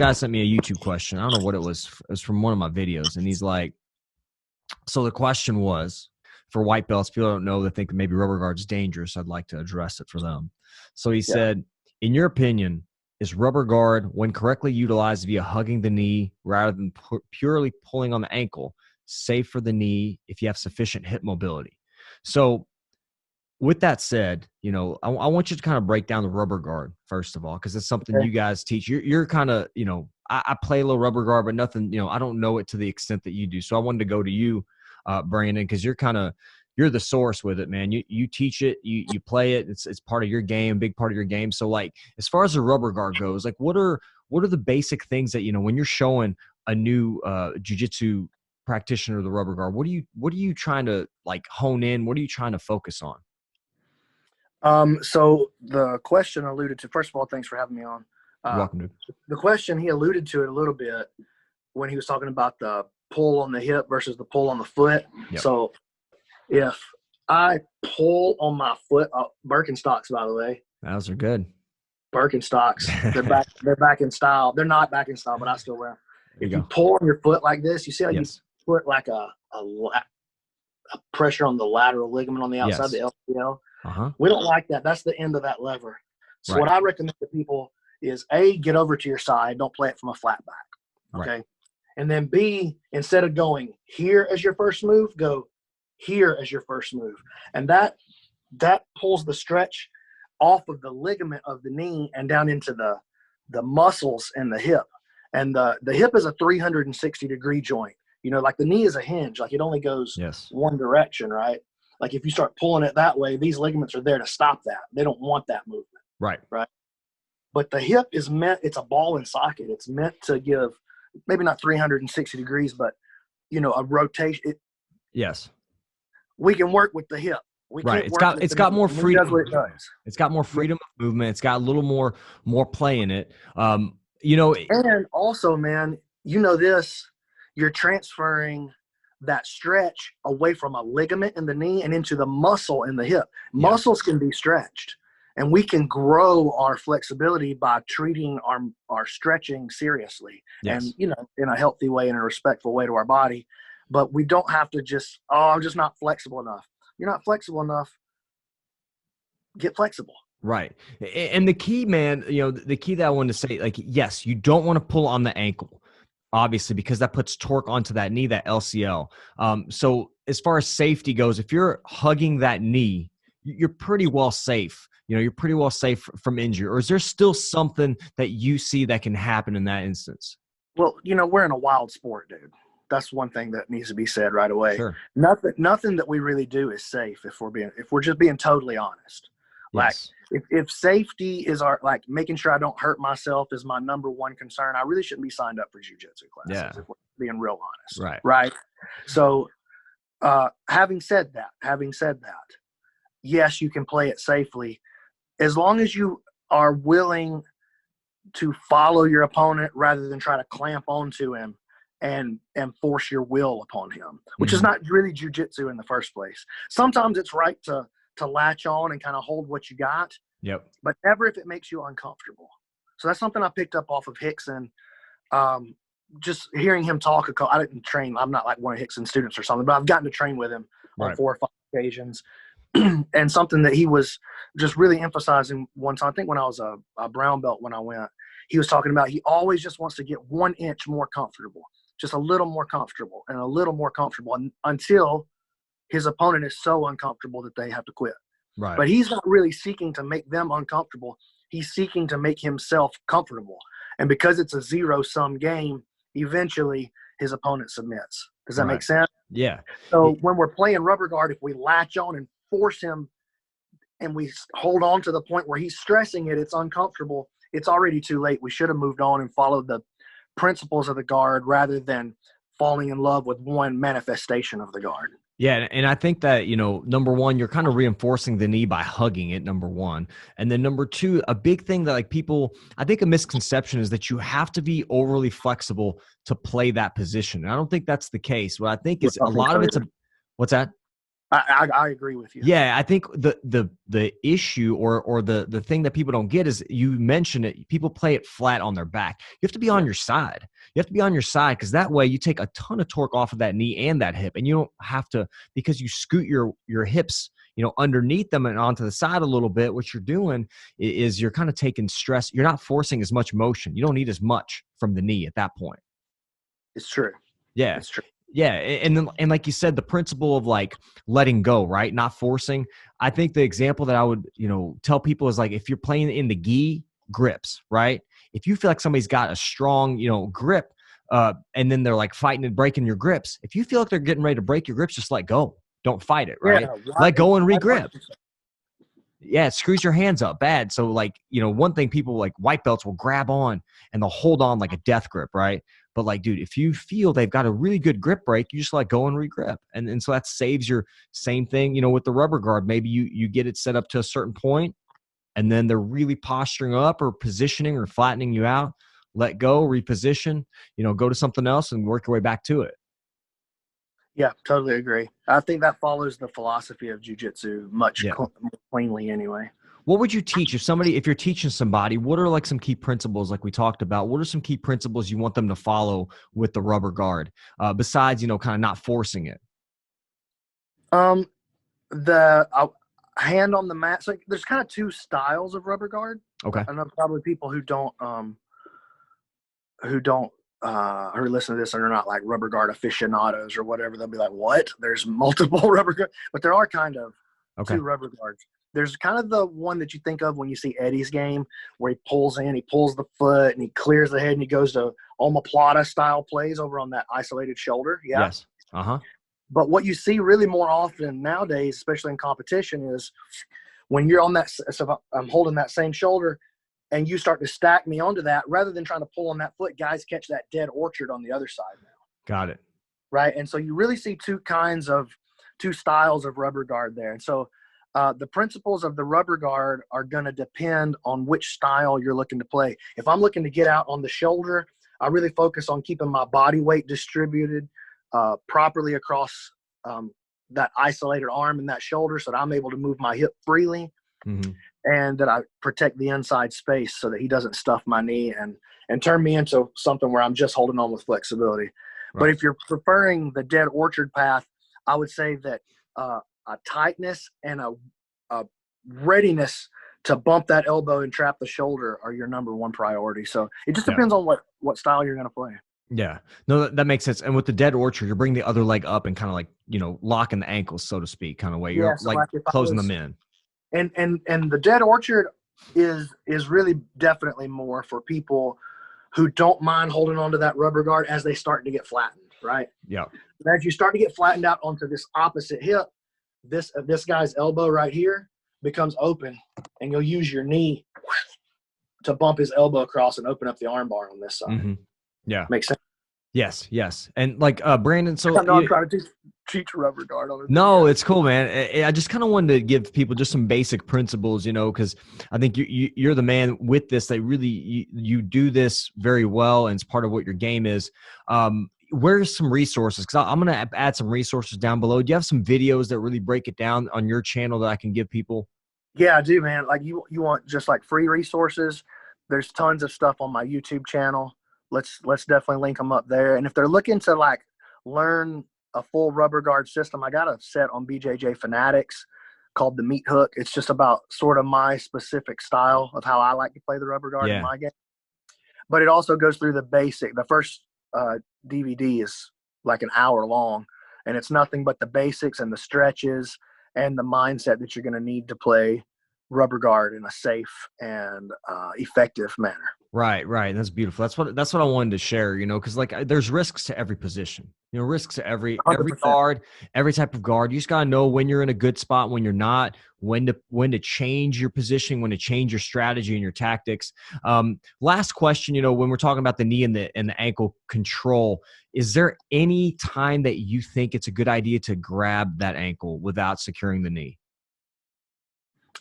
guy sent me a YouTube question. I don't know what it was. It was from one of my videos. And he's like, so the question was, for white belts, people don't know, they think that maybe rubber guard's dangerous. I'd like to address it for them. So he said, in your opinion, is rubber guard, when correctly utilized via hugging the knee rather than purely pulling on the ankle, safe for the knee if you have sufficient hip mobility? So with that said, you know, I want you to kind of break down the rubber guard, first of all, because it's something you guys teach. You're kind of, you know, I play a little rubber guard, but nothing, you know, I don't know it to the extent that you do. So I wanted to go to you, Brandon, because you're the source with it, man. You teach it, you play it. It's part of your game, big part of your game. So like, as far as the rubber guard goes, like what are the basic things that, you know, when you're showing a new jiu-jitsu practitioner the rubber guard, what are you trying to like hone in? What are you trying to focus on? So the question alluded to, first of all, thanks for having me on. You're welcome, dude. The question, he alluded to it a little bit when he was talking about the pull on the hip versus the pull on the foot. Yep. So if I pull on my foot, Birkenstocks, by the way. Those are good. Birkenstocks. They're back in style. They're not back in style, but I still wear them. If you pull on your foot like this, you see how you put like a pressure on the lateral ligament on the outside, the LCL. We don't like that. That's the end of that lever. So what I recommend to people is A, get over to your side. Don't play it from a flat back. Okay. Right. And then B, instead of going here as your first move, go here as your first move. And that pulls the stretch off of the ligament of the knee and down into the muscles and the hip. And the hip is a 360-degree joint. You know, like the knee is a hinge. Like it only goes one direction, right? Like if you start pulling it that way, these ligaments are there to stop that. They don't want that movement. Right. Right. But the hip is it's a ball and socket. It's meant to give maybe not 360 degrees, but, you know, a rotation. We can work with the hip. It's got more freedom. It's got more freedom of movement. It's got a little more play in it. You know, and also, man, you know this, you're transferring that stretch away from a ligament in the knee and into the muscle in the hip. Muscles can be stretched, and we can grow our flexibility by treating our stretching seriously and, you know, in a healthy way, in a respectful way to our body. But we don't have to just, I'm just not flexible enough. You're not flexible enough. Get flexible. Right. And the key, man, you know, the key that I wanted to say, like, yes, you don't want to pull on the ankle, obviously, because that puts torque onto that knee, that LCL. So as far as safety goes, if you're hugging that knee, you're pretty well safe. You know, you're pretty well safe from injury. Or is there still something that you see that can happen in that instance? Well, you know, we're in a wild sport, dude. That's one thing that needs to be said right away. Sure. Nothing that we really do is safe if we're just being totally honest. Like if safety is like making sure I don't hurt myself is my number one concern, I really shouldn't be signed up for jiu-jitsu classes if we're being real honest. Right. So having said that, yes, you can play it safely as long as you are willing to follow your opponent rather than try to clamp onto him and force your will upon him, which is not really jiu-jitsu in the first place. Sometimes it's right to latch on and kind of hold what you got, but never if it makes you uncomfortable. So that's something I picked up off of Hickson. Just hearing him talk, I didn't train. I'm not like one of Hickson's students or something, but I've gotten to train with him on 4 or 5 occasions. And something that he was just really emphasizing one time, I think when I was a brown belt when I went, he was talking about he always just wants to get 1 inch more comfortable, just a little more comfortable and a little more comfortable until his opponent is so uncomfortable that they have to quit. Right. But he's not really seeking to make them uncomfortable. He's seeking to make himself comfortable. And because it's a zero-sum game, eventually his opponent submits. Does that make sense? Yeah. So when we're playing rubber guard, if we latch on and force him and we hold on to the point where he's stressing it, it's uncomfortable, it's already too late. We should have moved on and followed the principles of the guard rather than falling in love with one manifestation of the guard. Yeah, and I think that, you know, number one, you're kind of reinforcing the knee by hugging it, number one. And then number two, a big thing that like people, I think a misconception is that you have to be overly flexible to play that position. And I don't think that's the case. What I think is a lot of it's what's that? I agree with you. Yeah, I think the issue or the thing that people don't get is, you mentioned it, people play it flat on their back. You have to be on your side. You have to be on your side, because that way you take a ton of torque off of that knee and that hip, and you don't have to, because you scoot your hips, underneath them and onto the side a little bit. What you're doing is you're kind of taking stress. You're not forcing as much motion. You don't need as much from the knee at that point. It's true. Yeah. It's true. Yeah. And like you said, the principle of like letting go, right? Not forcing. I think the example that I would, tell people is like, if you're playing in the gi grips, right? If you feel like somebody's got a strong, grip, and then they're like fighting and breaking your grips, if you feel like they're getting ready to break your grips, just let go. Don't fight it, right? Let go and regrip. Yeah, it screws your hands up bad. So like, one thing, people like white belts will grab on and they'll hold on like a death grip, right? But like, dude, if you feel they've got a really good grip break, you just let go and regrip. And so that saves your same thing, with the rubber guard. Maybe you get it set up to a certain point, and then they're really posturing up or positioning or flattening you out. Let go, reposition, go to something else and work your way back to it. Yeah, totally agree. I think that follows the philosophy of jiu-jitsu much more cleanly anyway. What would you teach if you're teaching somebody, what are like some key principles like we talked about? What are some key principles you want them to follow with the rubber guard, besides, kind of not forcing it? The hand on the mat. So there's kind of two styles of rubber guard. Okay. I know probably people who listen to this and are not like rubber guard aficionados or whatever. They'll be like, what? There's multiple rubber guard, but there are kind of two rubber guards. There's kind of the one that you think of when you see Eddie's game, where he pulls the foot and he clears the head and he goes to omoplata style plays over on that isolated shoulder. Yeah. Yes. Uh-huh. But what you see really more often nowadays, especially in competition, is when you're on that, so I'm holding that same shoulder and you start to stack me onto that, rather than trying to pull on that foot, guys catch that dead orchard on the other side now. Got it. Right. And so you really see two styles of rubber guard there. And so the principles of the rubber guard are going to depend on which style you're looking to play. If I'm looking to get out on the shoulder, I really focus on keeping my body weight distributed properly across that isolated arm and that shoulder, so that I'm able to move my hip freely, and that I protect the inside space so that he doesn't stuff my knee and turn me into something where I'm just holding on with flexibility. Right. But if you're preferring the dead orchard path, I would say that a tightness and a readiness to bump that elbow and trap the shoulder are your number one priority. So it just depends on what style you're going to play. Yeah. No, that makes sense. And with the dead orchard, you're bringing the other leg up and kind of like, locking the ankles, so to speak, kind of way. You're so like closing them in. And the dead orchard is really definitely more for people who don't mind holding onto that rubber guard as they start to get flattened, right? Yeah. And as you start to get flattened out onto this opposite hip, this guy's elbow right here becomes open, and you'll use your knee to bump his elbow across and open up the arm bar on this side. Mm-hmm. Yeah. Makes sense. Yes. And like Brandon, so I'm trying to teach rubber guard on it. No, it's cool, man. I just kind of wanted to give people just some basic principles, because I think you're the man with this. That really you do this very well, and it's part of what your game is. Where's some resources? Because I'm going to add some resources down below. Do you have some videos that really break it down on your channel that I can give people? Yeah, I do, man. Like you want just like free resources? There's tons of stuff on my YouTube channel. Let's definitely link them up there. And if they're looking to like learn a full rubber guard system, I got a set on BJJ Fanatics called the Meat Hook. It's just about sort of my specific style of how I like to play the rubber guard in my game. But it also goes through the basic. The first DVD is like an hour long, and it's nothing but the basics and the stretches and the mindset that you're going to need to play rubber guard in a safe and effective manner. Right. That's beautiful. That's what I wanted to share, because like there's risks to every position, risks to every guard, every type of guard. You just gotta know when you're in a good spot, when you're not, when to change your positioning, when to change your strategy and your tactics. Last question, when we're talking about the knee and the ankle control, is there any time that you think it's a good idea to grab that ankle without securing the knee?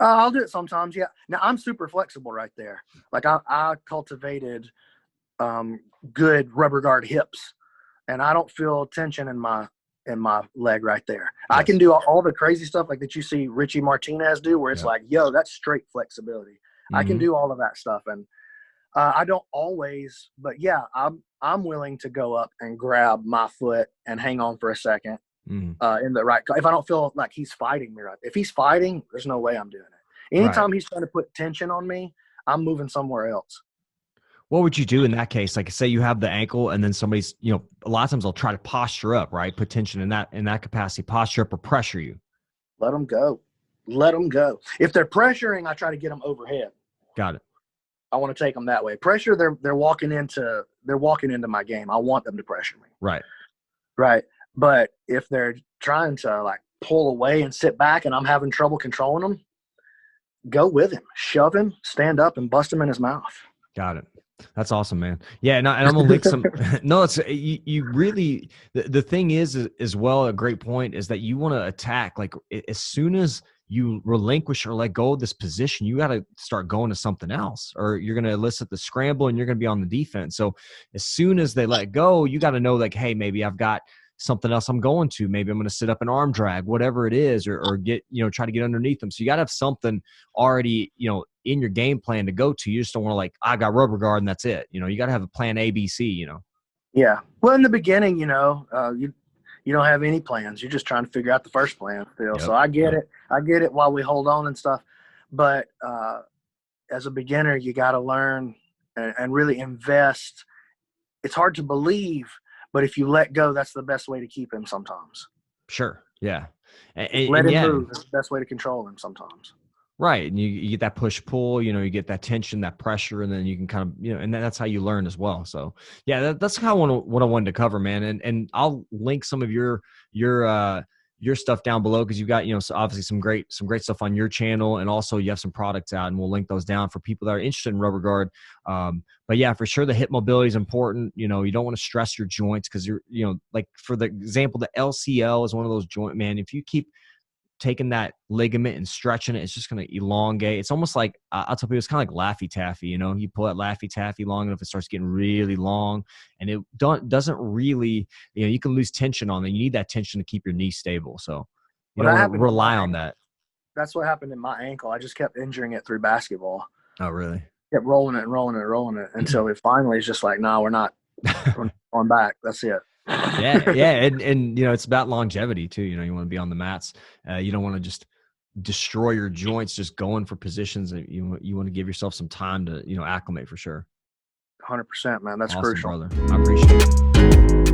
I'll do it sometimes. Yeah. Now I'm super flexible right there. Like I cultivated good rubber guard hips, and I don't feel tension in my in my leg right there. Yes. I can do all the crazy stuff like that you see Richie Martinez do, where it's Yeah. like, yo, that's straight flexibility. I can do all of that stuff. And I don't always, but yeah, I'm willing to go up and grab my foot and hang on for a second in the right. If I don't feel like he's fighting me right, if he's fighting, there's no way I'm doing it. Anytime he's trying to put tension on me, I'm moving somewhere else. What would you do in that case? Like, say you have the ankle and then somebody's, you know, a lot of times they'll try to posture up, right? Put tension in that capacity, posture up or pressure you. Let them go. Let them go. If they're pressuring, I try to get them overhead. Got it. I want to take them that way. Pressure, they're walking into my game. I want them to pressure me. Right. Right. But if they're trying to like pull away and sit back and I'm having trouble controlling them, go with him, shove him, stand up and bust him in his mouth. Got it. That's awesome, man. Yeah. And I'm going to link some, no, it's, you really, the thing is as well, a great point is that you want to attack, like as soon as you relinquish or let go of this position, you got to start going to something else, or you're going to elicit the scramble and you're going to be on the defense. So as soon as they let go, you got to know like, hey, maybe I've got something else I'm going to. Maybe I'm going to sit up and arm drag, whatever it is, or get, you know, try to get underneath them. So you got to have something already, you know, in your game plan to go to. You just don't want to like, I got rubber guard and that's it. You know, you got to have a plan A, B, C, you know? Yeah. Well, in the beginning, you know, you don't have any plans. You're just trying to figure out the first plan, Phil. Yep. So I get it. I get it while we hold on and stuff. But as a beginner, you got to learn and really invest. It's hard to believe, but if you let go, that's the best way to keep him sometimes. Sure. Yeah. Let him move. That's the best way to control him sometimes. Right. And you get that push pull, you know, you get that tension, that pressure, and then you can kind of, you know, and that's how you learn as well. So yeah, that's kind of what I wanted to cover, man. And I'll link some of your stuff down below, because you've got, you know, so obviously some great stuff on your channel, and also you have some products out, and we'll link those down for people that are interested in rubber guard. But yeah, for sure, the hip mobility is important. You know, you don't want to stress your joints, because you're, you know, like for the example, the LCL is one of those joint, man. If you keep taking that ligament and stretching it, it's just going to elongate. It's almost like, I'll tell people, it's kind of like Laffy Taffy, you know, you pull that Laffy Taffy long enough, it starts getting really long, and it doesn't really, you know, you can lose tension on it. You need that tension to keep your knee stable. So you don't want to rely on that. That's what happened in my ankle. I just kept injuring it through basketball. Oh, really? Kept rolling it until it finally is just like, no, we're not going back. That's it. Yeah. And, you know, it's about longevity too. You know, you want to be on the mats. You don't want to just destroy your joints just going for positions. That you want to give yourself some time to, you know, acclimate for sure. 100%, man. That's awesome, crucial. Brother. I appreciate it.